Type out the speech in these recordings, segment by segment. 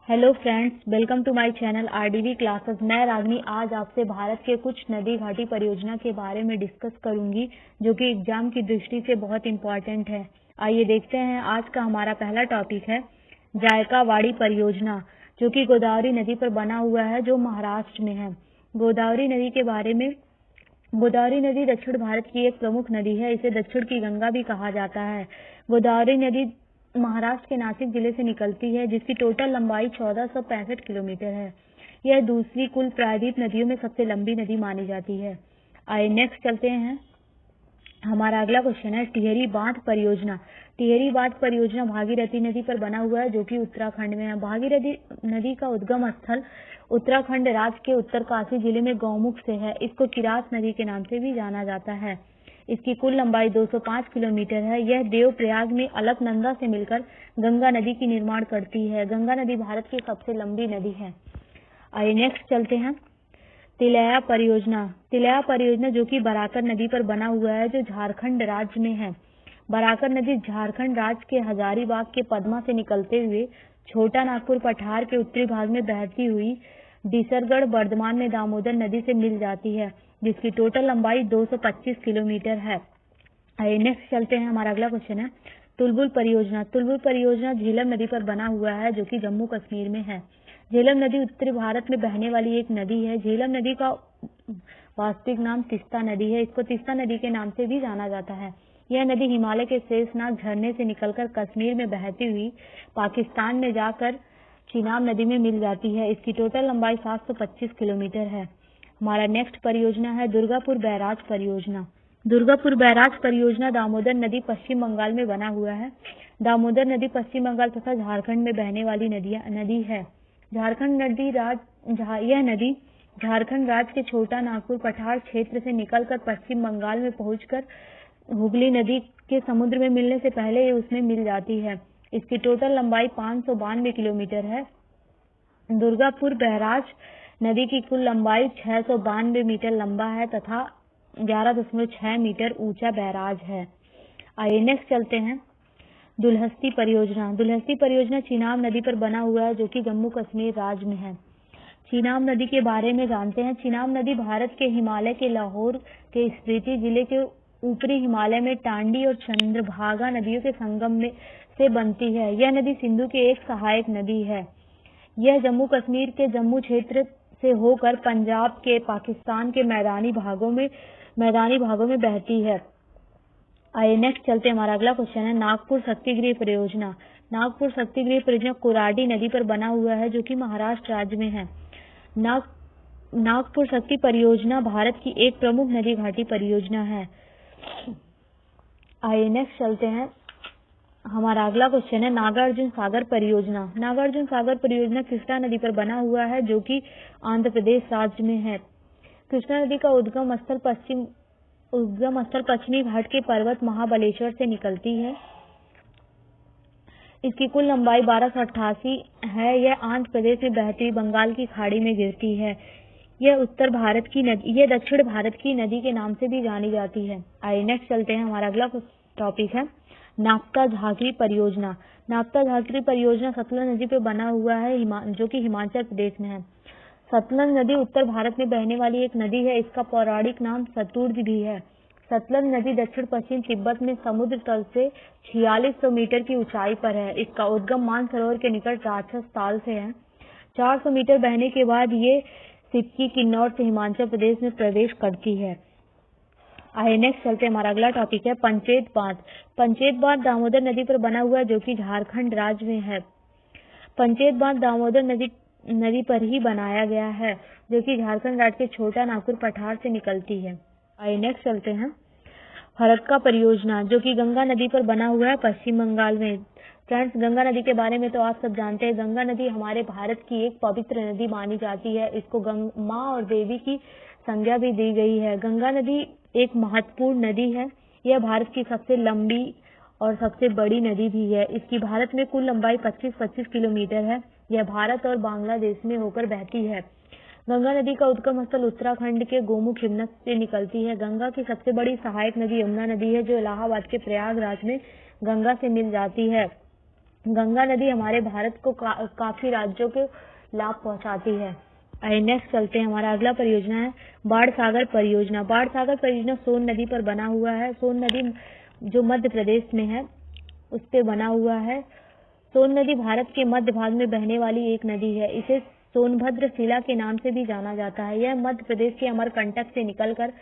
Hello friends, welcome to my channel RDV classes. मैं रागनी आज आपसे भारत के कुछ नदी घाटी परियोजना के बारे में डिस्कस करूंगी जो कि एग्जाम की दृष्टि से बहुत इंपॉर्टेंट है। आइए देखते हैं। आज का हमारा पहला टॉपिक है जायकावाड़ी परियोजना, जो कि गोदावरी नदी पर बना हुआ है, जो महाराष्ट्र में है। गोदावरी नदी के बारे में, गोदावरी नदी दक्षिण भारत की एक प्रमुख नदी है। इसे दक्षिण की गंगा भी कहा जाता है। गोदावरी नदी महाराष्ट्र के नासिक जिले से निकलती है, जिसकी टोटल लंबाई 1465 किलोमीटर है। यह दूसरी कुल प्रायद्वीप नदियों में सबसे लंबी नदी मानी जाती है। आइए नेक्स्ट चलते हैं। हमारा अगला क्वेश्चन है टिहरी बांध परियोजना। टिहरी बांध परियोजना भागीरथी नदी पर बना हुआ है, जो कि उत्तराखंड में है। भागीरथी नदी का उद्गम स्थल उत्तराखंड राज्य के उत्तरकाशी जिले में गौमुख से है। इसको किरात नदी के नाम से भी जाना जाता है। इसकी कुल लंबाई 205 किलोमीटर है। यह देवप्रयाग में अलकनंदा से मिलकर गंगा नदी की निर्माण करती है। गंगा नदी भारत की सबसे लंबी नदी है। आइए नेक्स्ट चलते हैं। तिलैया परियोजना। तिलैया परियोजना जो कि बराकर नदी पर बना हुआ है, जो झारखंड राज्य में है। बराकर नदी झारखंड राज्य के हजारीबाग के पदमा से निकलते हुए छोटा नागपुर पठार के उत्तरी भाग में बहती हुई डिसरगढ़ बर्धमान में दामोदर नदी से मिल जाती है, जिसकी टोटल लंबाई 225 किलोमीटर है। आइए नेक्स्ट चलते हैं। हमारा अगला क्वेश्चन है तुलबुल परियोजना। तुलबुल परियोजना झेलम नदी पर बना हुआ है, जो कि जम्मू कश्मीर में है। झेलम नदी उत्तरी भारत में बहने वाली एक नदी है। झेलम नदी का वास्तविक नाम तीस्ता नदी है। इसको तीस्ता नदी के नाम से भी जाना जाता है। यह नदी हिमालय के शेषनाग झरने से निकलकर कश्मीर में बहती हुई पाकिस्तान में जाकर चीनाब नदी में मिल जाती है। इसकी टोटल लंबाई 725 किलोमीटर है। हमारा नेक्स्ट परियोजना है दुर्गापुर बैराज परियोजना। दुर्गापुर बैराज परियोजना दामोदर नदी पश्चिम बंगाल में बना हुआ है। दामोदर नदी पश्चिम बंगाल तथा झारखंड में बहने वाली नदी है। यह नदी झारखंड राज्य के छोटा नागपुर पठार क्षेत्र से निकलकर पश्चिम बंगाल में पहुंचकर हुगली नदी के समुद्र में मिलने से पहले उसमें मिल जाती है। इसकी टोटल लंबाई 592 किलोमीटर है। दुर्गापुर बैराज नदी की कुल लंबाई 692 मीटर लंबा है तथा 11.6 मीटर ऊंचा बैराज है। आइए नेक्स्ट चलते हैं। दुलहस्ती परियोजना। दुलहस्ती परियोजना चीनाब नदी पर बना हुआ है, जो कि जम्मू कश्मीर राज्य में है। चीनाब नदी के बारे में जानते हैं। चीनाब नदी भारत के हिमालय के लाहौर के स्पीति जिले के ऊपरी हिमालय में टांडी और चंद्रभागा नदियों के संगम में से बनती है। यह नदी सिंधु की एक सहायक नदी है। यह जम्मू कश्मीर के जम्मू क्षेत्र से होकर पंजाब के पाकिस्तान के मैदानी भागों में बहती है। आइए नेक्स्ट चलते हैं। हमारा अगला क्वेश्चन है नागपुर शक्तिगृह परियोजना। नागपुर शक्तिगृह परियोजना कोराडी नदी पर बना हुआ है, जो कि महाराष्ट्र राज्य में है। नागपुर शक्ति परियोजना भारत की एक प्रमुख नदी घाटी परियोजना है। आइए नेक्स्ट चलते हैं। हमारा अगला क्वेश्चन है नागार्जुन सागर परियोजना। नागार्जुन सागर परियोजना कृष्णा नदी पर बना हुआ है, जो कि आंध्र प्रदेश राज्य में है। कृष्णा नदी का उद्गम स्थल पश्चिमी घाट के पर्वत महाबलेश्वर से निकलती है। इसकी कुल लंबाई 1288 है। यह आंध्र प्रदेश में बहती हुई बंगाल की खाड़ी में गिरती है। यह दक्षिण भारत की नदी के नाम से भी जानी जाती है। आइए नेक्स्ट चलते हैं। हमारा अगला टॉपिक है नाप्ता झांकरी परियोजना। नाप्ता झांकरी परियोजना सतलज नदी पर बना हुआ है, जो कि हिमाचल प्रदेश में है। सतलज नदी उत्तर भारत में बहने वाली एक नदी है। इसका पौराणिक नाम सतुर्ज भी है। सतलज नदी दक्षिण पश्चिम तिब्बत में समुद्र तल से 4600 मीटर की ऊंचाई पर है। इसका उद्गम मानसरोवर के निकट राक्षस ताल से है। 400 मीटर बहने के बाद ये सिक्की किन्नौर से हिमाचल प्रदेश में प्रवेश करती है। आइए नेक्स्ट चलते हैं। हमारा अगला टॉपिक है पंचेत बांध। पंचेत बांध दामोदर नदी पर बना हुआ है, जो कि झारखंड राज्य में है। पंचेत बांध दामोदर नदी पर ही बनाया गया है, जो कि झारखंड राज्य के छोटा नागपुर पठार से निकलती है। आइए नेक्स्ट चलते हैं। फरक्का परियोजना, जो कि गंगा नदी पर बना हुआ है, पश्चिम बंगाल में। फ्रेंड्स, गंगा नदी के बारे में तो आप सब जानते हैं। गंगा नदी हमारे भारत की एक पवित्र नदी मानी जाती है। इसको माँ और देवी की संज्ञा भी दी गई है। गंगा नदी एक महत्वपूर्ण नदी है। यह भारत की सबसे लंबी और सबसे बड़ी नदी भी है। इसकी भारत में कुल लंबाई 25 किलोमीटर है। यह भारत और बांग्लादेश में होकर बहती है। गंगा नदी का उद्गम स्थल उत्तराखंड के गोमुख हिमनद से निकलती है। गंगा की सबसे बड़ी सहायक नदी यमुना नदी है, जो इलाहाबाद के प्रयागराज में गंगा से मिल जाती है। गंगा नदी हमारे भारत को काफी राज्यों को लाभ पहुंचाती है। आइए नेक्स्ट चलते हैं। हमारा अगला परियोजना है बाढ़ सागर परियोजना। बाढ़ सागर परियोजना सोन नदी पर बना हुआ है। सोन नदी जो मध्य प्रदेश में है उस पे बना हुआ है। सोन नदी भारत के मध्य भाग में बहने वाली एक नदी है। इसे सोनभद्र शिला के नाम से भी जाना जाता है। यह मध्य प्रदेश के अमरकंटक से निकलकर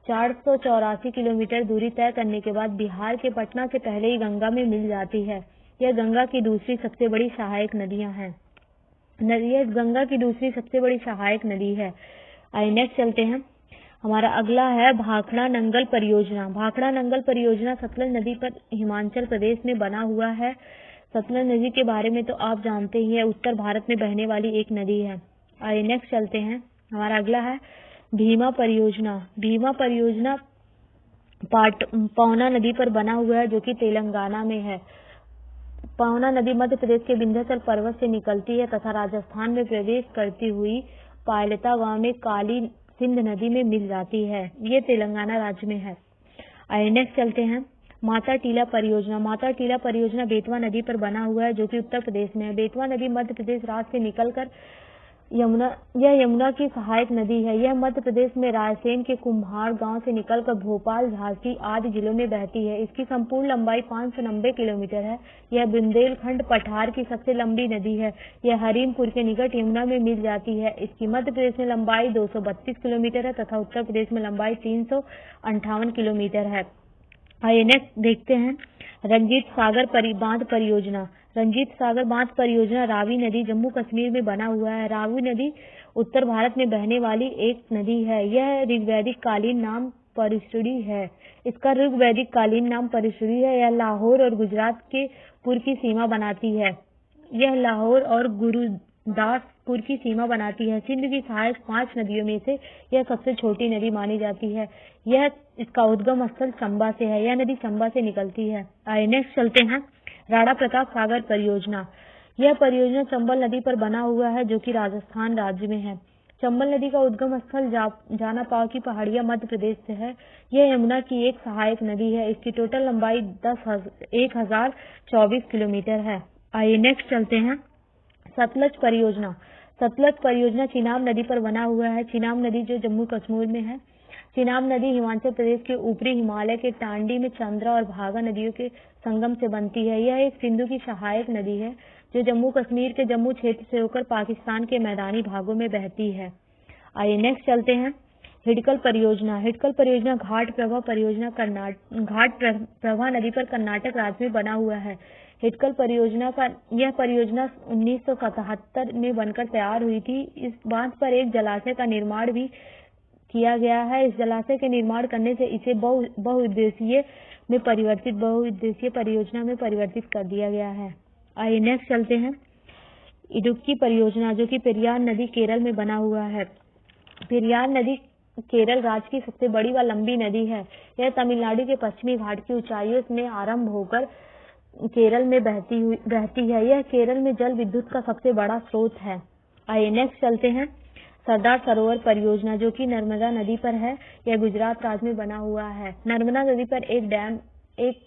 484 किलोमीटर दूरी तय करने के बाद बिहार के पटना से पहले ही गंगा में मिल जाती है। यह गंगा की दूसरी सबसे बड़ी सहायक नदियां हैं। यह गंगा की दूसरी सबसे बड़ी सहायक नदी है। आइए नेक्स्ट चलते हैं। हमारा अगला है भाखड़ा नंगल परियोजना। भाखड़ा नंगल परियोजना सतलज नदी पर हिमाचल प्रदेश में बना हुआ है। सतलज नदी के बारे में तो आप जानते ही है, उत्तर भारत में बहने वाली एक नदी है। आइए नेक्स्ट चलते हैं। हमारा अगला है भीमा परियोजना। भीमा परियोजना पवना नदी पर बना हुआ है जो कि तेलंगाना में है। पवना नदी मध्य प्रदेश के विंध्याचल पर्वत से निकलती है तथा राजस्थान में प्रवेश करती हुई पायलता गांव में काली सिंध नदी में मिल जाती है। ये तेलंगाना राज्य में है। आइए नेक्स्ट चलते हैं। माता टीला परियोजना। माता टीला परियोजना बेतवा नदी पर बना हुआ है जो कि उत्तर प्रदेश में है। बेतवा नदी मध्य प्रदेश राज्य से निकलकर यमुना की सहायक नदी है। यह मध्य प्रदेश में रायसेन के कुम्हार गांव से निकलकर भोपाल, झांसी आदि जिलों में बहती है। इसकी संपूर्ण लंबाई 590 किलोमीटर है। यह बुंदेलखंड पठार की सबसे लंबी नदी है। यह हरीमपुर के निकट यमुना में मिल जाती है। इसकी मध्य प्रदेश में लंबाई 232 किलोमीटर है तथा उत्तर प्रदेश में लंबाई 358 किलोमीटर है। आइए नेक्स्ट देखते हैं रंजीत सागर बांध परियोजना। रंजीत सागर बांध परियोजना रावी नदी जम्मू कश्मीर में बना हुआ है। रावी नदी उत्तर भारत में बहने वाली एक नदी है। यह ऋग्वैदिक कालीन नाम परिसुड़ी है। इसका ऋग्वैदिक कालीन नाम परिसुड़ी है। यह लाहौर और गुजरात के पुर की सीमा बनाती है। यह लाहौर और गुरुदासपुर की सीमा बनाती है। सिंध की सहायक 5 नदियों में से यह सबसे छोटी नदी मानी जाती है। इसका उद्गम स्थल चंबा से है। यह नदी चंबा से निकलती है। आइए नेक्स्ट चलते हैं। राणा प्रताप सागर परियोजना। यह परियोजना चंबल नदी पर बना हुआ है जो कि राजस्थान राज्य में है। चंबल नदी का उद्गम स्थल जाना पाव की पहाड़ियां मध्य प्रदेश से है। यह यमुना की एक सहायक नदी है। इसकी टोटल लंबाई 1024 किलोमीटर है। आइए नेक्स्ट चलते हैं। सतलज परियोजना। सतलज परियोजना चिनाब नदी पर बना हुआ है। चिनाब नदी जो जम्मू कश्मीर में है। चिनाब नदी हिमाचल प्रदेश के ऊपरी हिमालय के टांडी में चंद्रा और भागा नदियों के संगम से बनती है। यह एक सिंधु की सहायक नदी है जो जम्मू कश्मीर के जम्मू क्षेत्र से होकर पाकिस्तान के मैदानी भागों में बहती है। आइए नेक्स्ट चलते हैं। हिडकल परियोजना। हिडकल परियोजना घाट प्रभा परियोजना घाट प्रभा नदी पर कर्नाटक राज्य में बना हुआ है। हिडकल परियोजना यह परियोजना 1977 में बनकर तैयार हुई थी। इस बांध पर एक जलाशय का निर्माण भी किया गया है। इस जलाशय के निर्माण करने से इसे बहुउद्देशीय परियोजना में परिवर्तित कर दिया गया है। आइए नेक्स्ट चलते हैं। इडुक्की परियोजना जो कि पेरियार नदी केरल में बना हुआ है। पेरियार नदी केरल राज्य की सबसे बड़ी व लंबी नदी है। यह तमिलनाडु के पश्चिमी घाट की ऊंचाइयों में आरंभ होकर केरल में बहती है। यह केरल में जल विद्युत का सबसे बड़ा स्रोत है। आइए नेक्स्ट चलते हैं। सरदार सरोवर परियोजना जो कि नर्मदा नदी पर है। यह गुजरात राज्य में बना हुआ है। नर्मदा नदी पर एक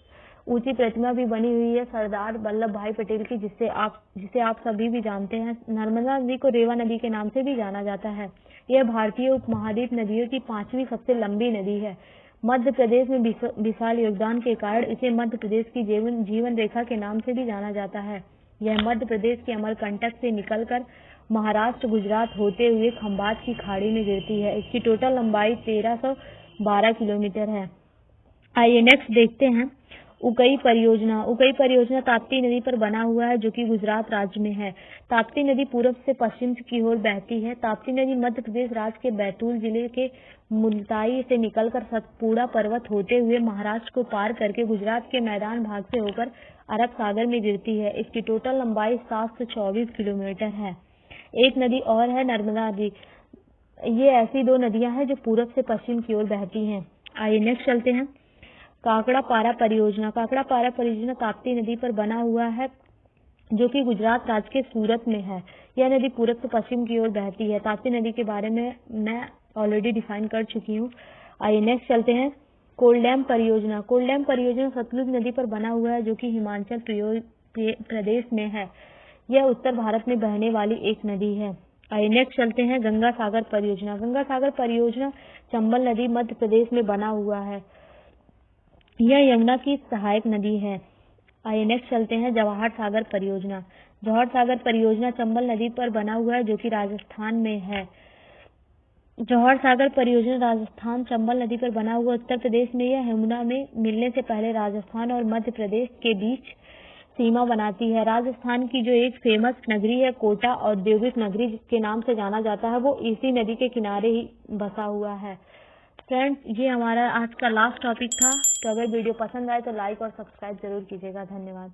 ऊंची प्रतिमा भी बनी हुई है सरदार वल्लभ भाई पटेल की, जिसे आप सभी भी जानते हैं। नर्मदा नदी को रेवा नदी के नाम से भी जाना जाता है। यह भारतीय उपमहाद्वीप नदियों की 5वीं सबसे लंबी नदी है। मध्य प्रदेश में विशाल योगदान के कारण इसे मध्य प्रदेश की जीवन रेखा के नाम से भी जाना जाता है। यह मध्य प्रदेश के अमरकंटक से निकलकर महाराष्ट्र, गुजरात होते हुए खंभात की खाड़ी में गिरती है। इसकी टोटल लंबाई 1312 किलोमीटर है। आइए नेक्स्ट देखते हैं। उकई परियोजना। उकई परियोजना ताप्ती नदी पर बना हुआ है जो कि गुजरात राज्य में है। ताप्ती नदी पूर्व से पश्चिम की ओर बहती है। ताप्ती नदी मध्य प्रदेश राज्य के बैतूल जिले के मुल्ताई से निकलकर सतपुड़ा पर्वत होते हुए महाराष्ट्र को पार करके गुजरात के मैदान भाग से होकर अरब सागर में गिरती है। इसकी टोटल लंबाई 724 किलोमीटर है। एक नदी और है नर्मदा नदी। ये ऐसी 2 नदियां हैं जो पूरब से पश्चिम की ओर बहती हैं। आइए नेक्स्ट चलते हैं। काकड़ा पारा परियोजना। काकड़ा पारा परियोजना ताप्ती नदी पर बना हुआ है जो कि गुजरात राज्य के सूरत में है। यह नदी पूरब से पश्चिम की ओर बहती है। ताप्ती नदी के बारे में मैं ऑलरेडी डिफाइन कर चुकी हूँ। आइए नेक्स्ट चलते हैं। कोल डैम परियोजना। कोल डैम परियोजना सतलुज नदी पर बना हुआ है जो कि हिमाचल प्रदेश में है। यह उत्तर भारत में बहने वाली एक नदी है। आइए नेक्स्ट चलते हैं गंगा सागर परियोजना। गंगा सागर परियोजना चंबल नदी मध्य प्रदेश में बना हुआ है। यह यमुना की सहायक नदी है। आइए नेक्स्ट चलते हैं जवाहर सागर परियोजना। जवाहर सागर परियोजना चंबल नदी पर बना हुआ है जो कि राजस्थान में है। जवाहर सागर परियोजना राजस्थान चंबल नदी पर बना हुआ उत्तर प्रदेश में यह यमुना में मिलने से पहले राजस्थान और मध्य प्रदेश के बीच सीमा बनाती है। राजस्थान की जो एक फेमस नगरी है कोटा औद्योगिक नगरी के नाम से जाना जाता है, वो इसी नदी के किनारे ही बसा हुआ है। फ्रेंड्स, ये हमारा आज का लास्ट टॉपिक था। तो अगर वीडियो पसंद आए तो लाइक और सब्सक्राइब जरूर कीजिएगा। धन्यवाद।